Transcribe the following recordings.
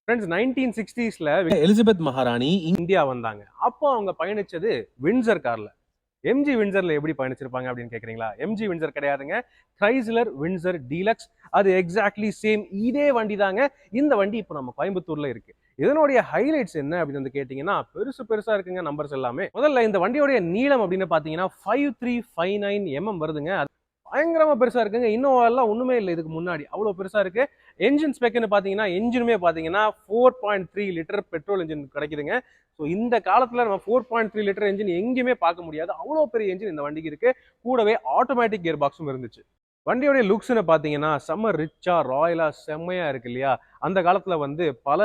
Friends 1960ஸ்ல Elizabeth மகாராணி India வந்தாங்க. அப்போ அவங்க பயணிச்சது விண்ட்சர் கார்ல. எம்ஜி விண்ட்சர்ல எப்படி பயணிச்சிருப்பாங்க அப்படின்னு கேக்குறீங்களா? எம்ஜி விண்ட்சர் கிடையாதுங்க. Chrysler Windsor deluxe. அது எக்ஸாக்ட்லி சேம் இதே வண்டி தாங்க. இந்த வண்டி இப்போ நம்ம கோயம்புத்தூர்ல இருக்கு. இதனுடைய ஹைலைட்ஸ் என்ன அப்படின்னு வந்து கேட்டீங்கன்னா, பெருசு பெருசா இருக்குங்க நம்பர்ஸ் எல்லாமே. முதல்ல இந்த வண்டியோடைய நீளம் அப்படின்னு பாத்தீங்கன்னா 5359 வருதுங்க. பயங்கரமா பெருசா இருக்குங்க. இன்னோவா எல்லாம் ஒண்ணுமே இல்லை இதுக்கு முன்னாடி. அவ்வளவு பெருசா இருக்கு. என்ஜின் ஸ்பெக்னு பாத்தீங்கன்னா, என்ஜினுமே பாத்தீங்கன்னா 4.3 லிட்டர் பெட்ரோல் என்ஜின் கிடைக்குதுங்க. ஸோ இந்த காலத்துல நம்ம 4.3 லிட்டர் என்ஜின் எங்கேயுமே பார்க்க முடியாது. அவ்வளோ பெரிய என்ஜின் இந்த வண்டிக்கு இருக்கு. கூடவே ஆட்டோமேட்டிக் கியர் பாக்ஸும் இருந்துச்சு. வண்டியோடைய லுக்ஸ்னு பாத்தீங்கன்னா செம்ம ரிச்சா ராயலா செம்மையா இருக்கு இல்லையா? அந்த காலத்துல வந்து பல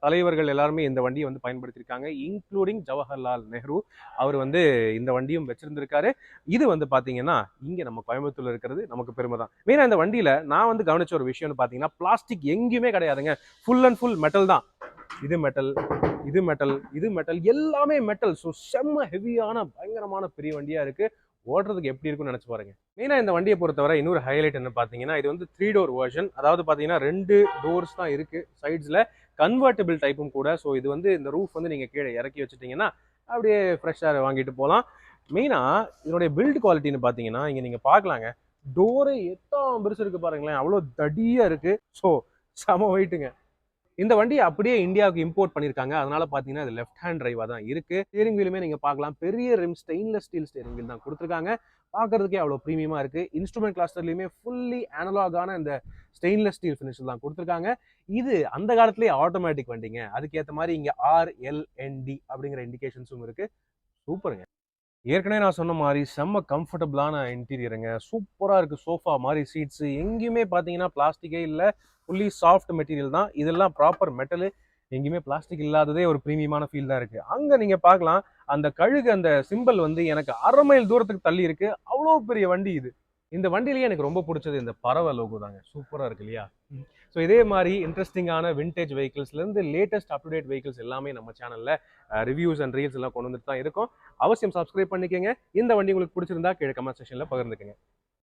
தலைவர்கள் எல்லாருமே இந்த வண்டியை வந்து பயன்படுத்தியிருக்காங்க, இன்க்ளூடிங் ஜவஹர்லால் நேரு. அவர் வந்து இந்த வண்டியும் வச்சிருந்திருக்காரு. இது வந்து பாத்தீங்கன்னா இங்க நம்ம கோயம்புத்தூர்ல இருக்கிறது நமக்கு பெருமை தான். மெயினா இந்த வண்டியில நான் வந்து கவனிச்ச ஒரு விஷயம்னு பாத்தீங்கன்னா, பிளாஸ்டிக் எங்கேயுமே கிடையாதுங்க. ஃபுல் அண்ட் ஃபுல் மெட்டல் தான். இது மெட்டல், இது மெட்டல், இது மெட்டல், எல்லாமே மெட்டல். ஸோ செம்ம ஹெவியான பயங்கரமான பெரிய வண்டியா இருக்கு. ஓட்டுறதுக்கு எப்படி இருக்கும்னு நினைச்சு பாருங்க. மெயினா இந்த வண்டியை பொறுத்தவரை இன்னொரு ஹைலைட் என்ன பாத்தீங்கன்னா, இது வந்து 3 டோர் வெர்ஷன். அதாவது பாத்தீங்கன்னா 2 டோர்ஸ் தான் இருக்கு சைட்ஸ்ல. கன்வெர்டபிள் டைப்பும் கூட. ஸோ இது வந்து இந்த ரூஃப் வந்து நீங்க கீழே இறக்கி வச்சுட்டீங்கன்னா அப்படியே ஃப்ரெஷ்ஷா வாங்கிட்டு போகலாம். மெயினா இதனுடைய பில்ட் குவாலிட்டின்னு பாத்தீங்கன்னா இங்க நீங்க பாக்கலாங்க. டோரே எத்தனை பெருசு இருக்கு பாருங்களேன். அவ்வளவு தடியா இருக்கு. ஸோ செம வெயிட்டுங்க. இந்த வண்டியை அப்படியே இந்தியாவுக்கு இம்போர்ட் பண்ணியிருக்காங்க. அதனால பார்த்தீங்கன்னா இது லெஃப்ட் ஹேண்ட் டிரைவாக தான் இருக்கு. ஸ்டீரிங் வீலுமே நீங்கள் பார்க்கலாம். பெரிய rim stainless steel steering wheel தான் கொடுத்துருக்காங்க. பார்க்கறதுக்கே அவ்வளோ ப்ரீமியமாக இருக்கு. இன்ஸ்ட்ருமெண்ட் கிளஸ்டர்லையுமே ஃபுல்லி அனலாகான இந்த ஸ்டெயின்லெஸ் ஸ்டீல் ஃபினிஷ் தான் கொடுத்துருக்காங்க. இது அந்த காலத்திலேயே ஆட்டோமேட்டிக் வண்டிங்க. அதுக்கேற்ற மாதிரி இங்கே RLND அப்படிங்கிற இண்டிகேஷன்ஸும் இருக்கு. சூப்பருங்க. ஏற்கனவே நான் சொன்ன மாதிரி செம்ம கம்ஃபர்டபுளான இன்டீரியருங்க. சூப்பராக இருக்குது. சோஃபா மாதிரி சீட்ஸு எங்கேயுமே பார்த்தீங்கன்னா பிளாஸ்டிக்கே இல்லை. ஃபுல்லி சாஃப்ட் மெட்டீரியல் தான். இதெல்லாம் ப்ராப்பர் மெட்டலு. எங்கேயுமே பிளாஸ்டிக் இல்லாததே ஒரு ப்ரீமியமான ஃபீல் தான் இருக்குது. அங்கே நீங்கள் பார்க்கலாம் அந்த கழுகு அந்த சிம்பிள் வந்து எனக்கு 1/2 மைல் தூரத்துக்கு தள்ளி இருக்குது. அவ்வளோ பெரிய வண்டி இது. இந்த வண்டியிலேயே எனக்கு ரொம்ப பிடிச்சது இந்த பறவை லோகோ தாங்க. சூப்பராக இருக்கு இல்லையா? ஸோ இதே மாதிரி இன்ட்ரெஸ்டிங்கான விண்டேஜ் வெஹிக்கிள்ஸ்லேருந்து latest up to date vehicles எல்லாமே நம்ம சேனலில் ரிவ்யூஸ் அண்ட் ரீல்ஸ் எல்லாம் கொண்டு வந்துட்டு தான் இருக்கும். அவசியம் சப்ஸ்கிரைப் பண்ணிக்கோங்க. இந்த வண்டி உங்களுக்கு பிடிச்சிருந்தா கீழே கமெண்ட் செக்ஷனில் பகிர்ந்துக்கங்க.